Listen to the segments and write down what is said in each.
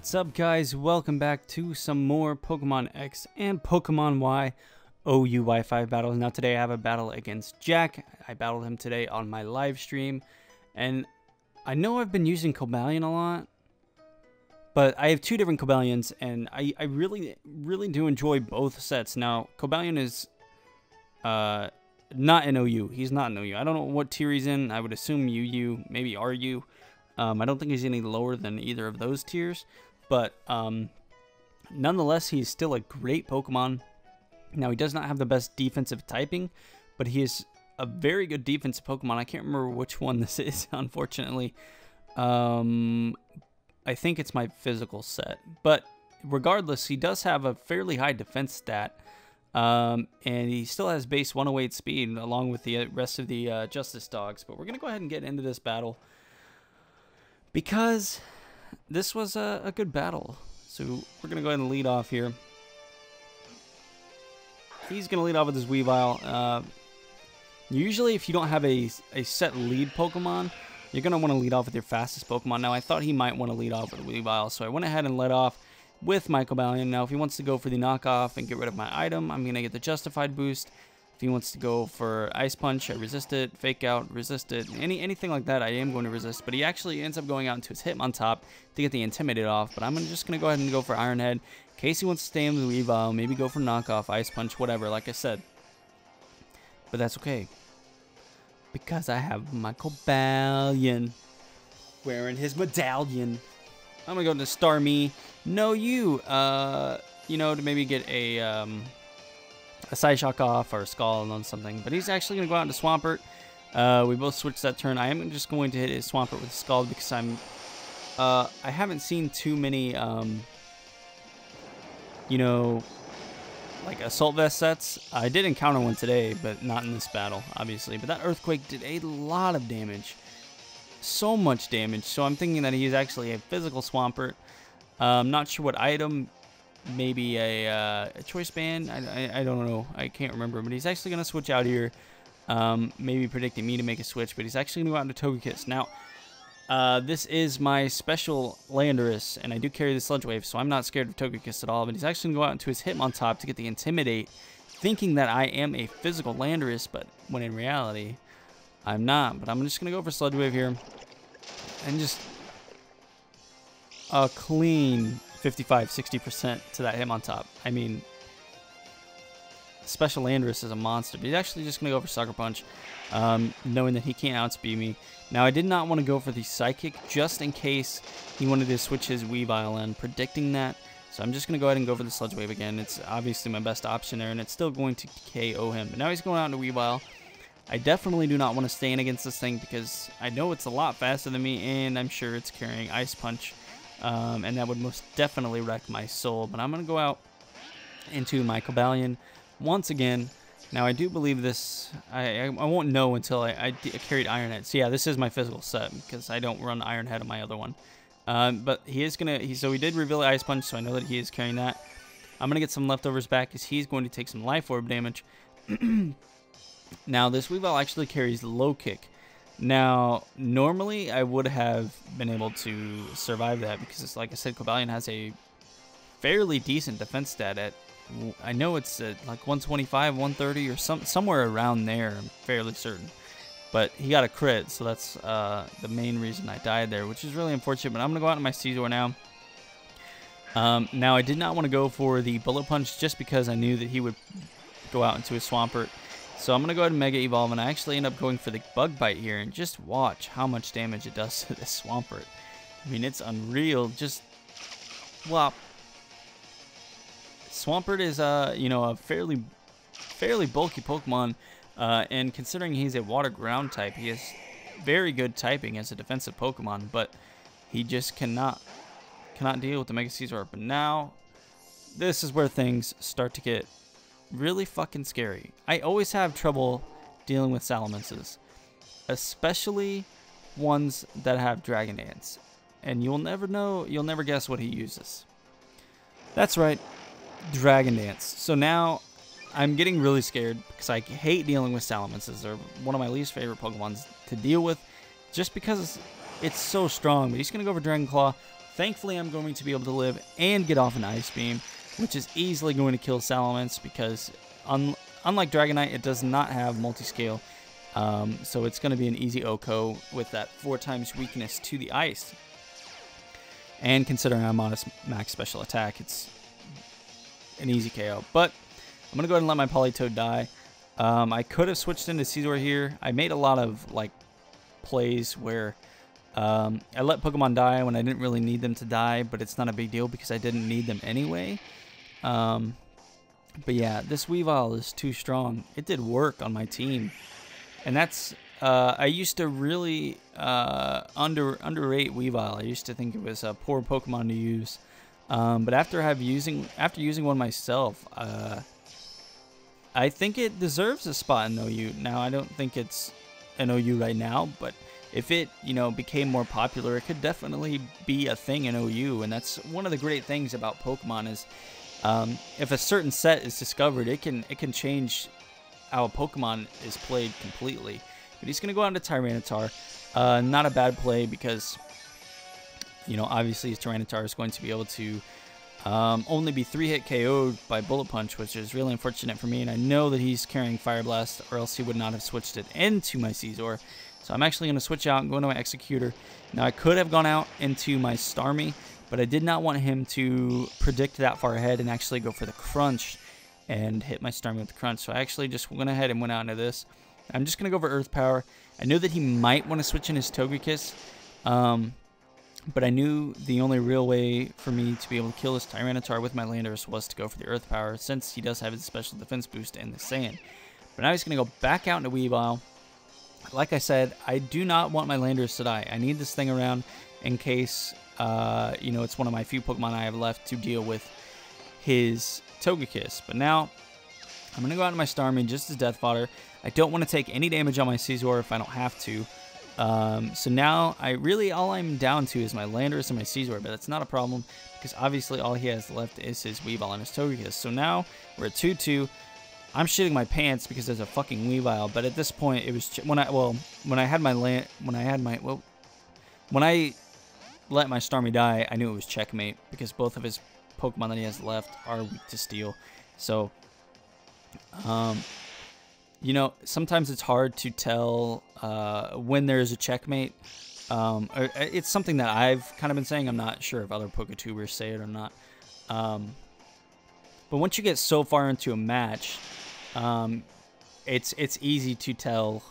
What's up, guys? Welcome back to some more Pokemon X and Pokemon Y OU Wi-Fi battles. Now today I have a battle against Jack. I battled him today on my live stream, and I know I've been using Cobalion a lot, but I have two different Cobalions, and I really do enjoy both sets. Now Cobalion is not an OU. He's not an OU. I don't know what tier he's in. I would assume UU, maybe RU. I don't think he's any lower than either of those tiers, but nonetheless, he's still a great Pokemon. Now, he does not have the best defensive typing, but he is a very good defensive Pokemon. I can't remember which one this is, unfortunately. I think it's my physical set, but regardless, he does have a fairly high defense stat, and he still has base 108 speed along with the rest of the Justice Dogs. But we're going to go ahead and get into this battle, because this was a good battle. So we're going to go ahead and lead off here. He's going to lead off with his Weavile. Usually if you don't have a set lead Pokemon, you're going to want to lead off with your fastest Pokemon. Now I thought he might want to lead off with Weavile, so I went ahead and led off with my Cobalion. Now if he wants to go for the knockoff and get rid of my item, I'm going to get the Justified boost. If he wants to go for Ice Punch, I resist it. Fake Out, resist it. Anything like that, I am going to resist. But he actually ends up going out into his Hitmontop to get the Intimidate off. But I'm just going to go ahead and go for Iron Head. In case he wants to stay in the Weavile, maybe go for Knockoff, Ice Punch, whatever, like I said. But that's okay, because I have my Cobalion wearing his medallion. I'm going to go to Starmie. No, you know, to maybe get a Psyshock off or a Scald on something, but he's actually going to go out into Swampert. We both switched that turn. I am just going to hit his Swampert with Scald because I haven't seen too many, you know, like Assault Vest sets. I did encounter one today, but not in this battle, obviously. But that Earthquake did a lot of damage. So much damage. So I'm thinking that he's actually a physical Swampert. I'm not sure what item. Maybe a Choice Band. I don't know. I can't remember. But he's actually going to switch out here. Maybe predicting me to make a switch. But he's actually going to go out into Togekiss. Now, this is my special Landorus, and I do carry the Sludge Wave, so I'm not scared of Togekiss at all. But he's actually going to go out into his Hitmontop to get the Intimidate, thinking that I am a physical Landorus, but when in reality, I'm not. But I'm just going to go for Sludge Wave here, and just a clean 55-60% to that Hitmontop. I mean, Special Landorus is a monster, but he's actually just going to go for Sucker Punch, knowing that he can't outspeed me. Now, I did not want to go for the Psychic, just in case he wanted to switch his Weavile in, predicting that. So I'm just going to go ahead and go for the Sludge Wave again. It's obviously my best option there, and it's still going to KO him. But now he's going out into Weavile. I definitely do not want to stand against this thing, because I know it's a lot faster than me, and I'm sure it's carrying Ice Punch. And that would most definitely wreck my soul. But I'm going to go out into my Cobalion once again. Now, I do believe this. I won't know until I carried Iron Head. So, yeah, this is my physical set, because I don't run Iron Head on my other one. But he is going to... So, he did reveal Ice Punch, so I know that he is carrying that. I'm going to get some leftovers back, because he's going to take some Life Orb damage. Now, this Weavile actually carries Low Kick. Now, normally I would have been able to survive that, because it's, like I said, Cobalion has a fairly decent defense stat at, I know it's at like 125, 130 or somewhere around there, I'm fairly certain. But he got a crit, so that's the main reason I died there, which is really unfortunate. But I'm going to go out to my Scizor now. Now, I did not want to go for the Bullet Punch just because I knew that he would go out into his Swampert. So I'm going to go ahead and Mega Evolve, and I actually end up going for the Bug Bite here, and just watch how much damage it does to this Swampert. I mean, it's unreal. Just, well, Swampert is, you know, a fairly bulky Pokemon, and considering he's a Water Ground type, he has very good typing as a defensive Pokemon, but he just cannot deal with the Mega Scizor. But now, this is where things start to get really fucking scary. I always have trouble dealing with Salamences, especially ones that have Dragon Dance, and you'll never know, you'll never guess what he uses. That's right, Dragon Dance. So now I'm getting really scared, because I hate dealing with Salamences. They're one of my least favorite Pokemons to deal with, just because it's so strong. But he's gonna go for Dragon Claw, Thankfully, I'm going to be able to live and get off an Ice Beam, which is easily going to kill Salamence because unlike Dragonite, it does not have multi-scale. So it's going to be an easy OHKO with that 4 times weakness to the ice. And considering I'm on a max special attack, it's an easy KO. But I'm going to go ahead and let my Politoed die. I could have switched into Scizor here. I made a lot of like plays where I let Pokemon die when I didn't really need them to die, but it's not a big deal because I didn't need them anyway. But yeah, this Weavile is too strong. It did work on my team. And that's, I used to really underrate Weavile. I used to think it was a poor Pokemon to use. But after using one myself, I think it deserves a spot in OU. Now, I don't think it's an OU right now, but if it, became more popular, it could definitely be a thing in OU. And that's one of the great things about Pokemon is if a certain set is discovered, it can change how a Pokemon is played completely. But he's going to go on to Tyranitar. Not a bad play because, obviously his Tyranitar is going to be able to only be 3-hit KO'd by Bullet Punch, which is really unfortunate for me. And I know that he's carrying Fire Blast, or else he would not have switched it into my Scizor. So I'm actually going to switch out and go into my Executor. Now I could have gone out into my Starmie, but I did not want him to predict that far ahead and actually go for the Crunch and hit my Starmie with the Crunch. So I actually just went ahead and went out into this. I'm just going to go for Earth Power. I knew that he might want to switch in his Togekiss, but I knew the only real way for me to be able to kill this Tyranitar with my Landorus was to go for the Earth Power, since he does have his special defense boost in the Sand. But now he's going to go back out into Weavile. Like I said, I do not want my Landorus to die. I need this thing around in case, it's one of my few Pokemon I have left to deal with his Togekiss. But now I'm going to go out to my Starmie just as Death Fodder. I don't want to take any damage on my Scizor if I don't have to. So now all I'm down to is my Landorus and my Scizor, but that's not a problem because obviously all he has left is his Weavile and his Togekiss. So now we're at 2-2. I'm shitting my pants because there's a fucking Weavile, but at this point it was when I let my Starmie die, I knew it was checkmate because both of his Pokemon that he has left are weak to Steel. So sometimes it's hard to tell when there's a checkmate. It's something that I've kind of been saying. I'm not sure if other Poketubers say it or not. But once you get so far into a match, it's easy to tell.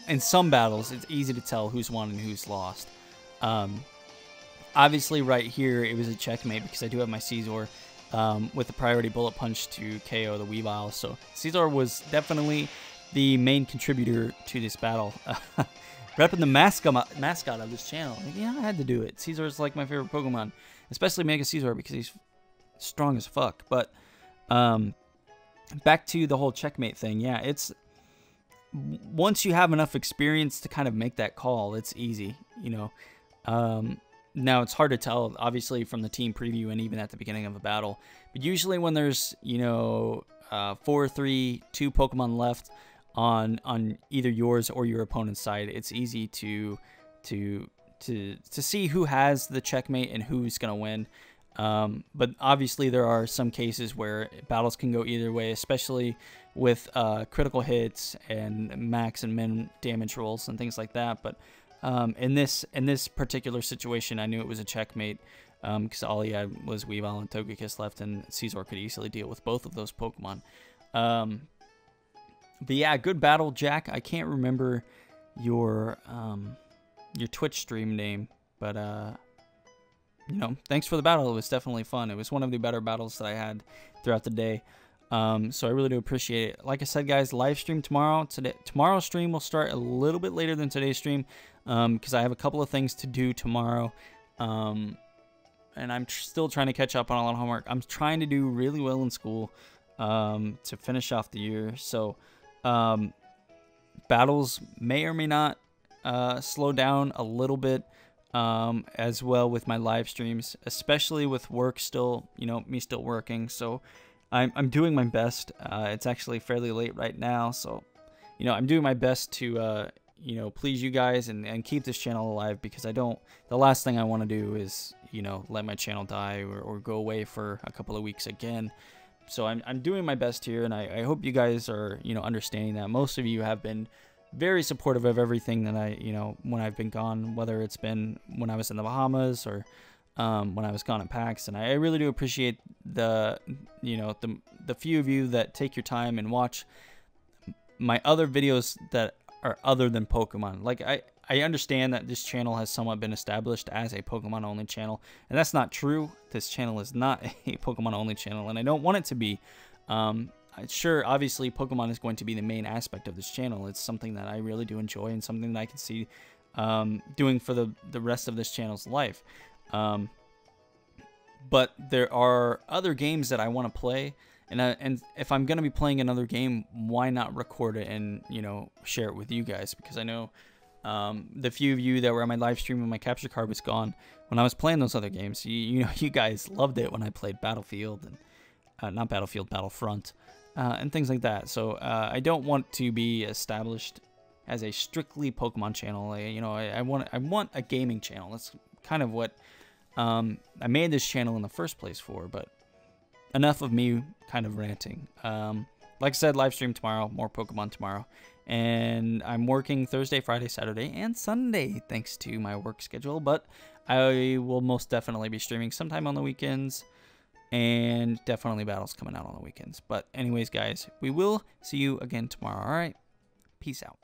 In some battles, it's easy to tell who's won and who's lost. Obviously, right here, it was a checkmate because I do have my Scizor with the priority Bullet Punch to KO the Weavile. So Scizor was definitely the main contributor to this battle. Repping the mascot of this channel. Yeah, I had to do it. Scizor is like my favorite Pokemon, especially Mega Scizor because he's strong as fuck. But back to the whole checkmate thing. Yeah, it's once you have enough experience to kind of make that call, it's easy, Now, it's hard to tell, obviously, from the team preview and even at the beginning of a battle. But usually when there's, 4-3, 2 Pokemon left on either yours or your opponent's side, it's easy to see who has the checkmate and who's going to win. But obviously there are some cases where battles can go either way, especially with critical hits and max and min damage rolls and things like that. But in this particular situation, I knew it was a checkmate because all he had was Weavile and Togekiss left, and Scizor could easily deal with both of those Pokemon. But yeah, good battle, Jack. I can't remember your Twitch stream name, but thanks for the battle. It was definitely fun. It was one of the better battles that I had throughout the day. So I really do appreciate it. Like I said, guys, live stream tomorrow. Tomorrow's stream will start a little bit later than today's stream because I have a couple of things to do tomorrow. And I'm still trying to catch up on a lot of homework. I'm trying to do really well in school to finish off the year. So battles may or may not slow down a little bit as well with my live streams, especially with work still, me still working. So I'm doing my best. It's actually fairly late right now, so I'm doing my best to you know, please you guys and keep this channel alive, because the last thing I want to do is, you know, let my channel die or go away for a couple of weeks again. So I'm doing my best here, and I hope you guys are, you know, understanding that. Most of you have been very supportive of everything that you know, when I've been gone, whether it's been when I was in the Bahamas or when I was gone at PAX. And I really do appreciate the, you know, the few of you that take your time and watch my other videos that are other than Pokemon. Like, I understand that this channel has somewhat been established as a Pokemon only channel, and that's not true. This channel is not a Pokemon only channel, and I don't want it to be. Sure, obviously Pokemon is going to be the main aspect of this channel. It's something that I really do enjoy, and something that I can see doing for the rest of this channel's life. But there are other games that I want to play, and if I'm gonna be playing another game, why not record it and, you know, share it with you guys? Because I know the few of you that were on my live stream when my capture card was gone, when I was playing those other games, you know, you guys loved it when I played Battlefield and not Battlefield, Battlefront, and things like that. So I don't want to be established as a strictly Pokemon channel. You know, I want a gaming channel. That's kind of what I made this channel in the first place for. But enough of me kind of ranting. Like I said, live stream tomorrow, more Pokemon tomorrow. And I'm working Thursday, Friday, Saturday, and Sunday, thanks to my work schedule. But I will most definitely be streaming sometime on the weekends, and definitely battles coming out on the weekends. But anyways, guys, we will see you again tomorrow. All right, peace out.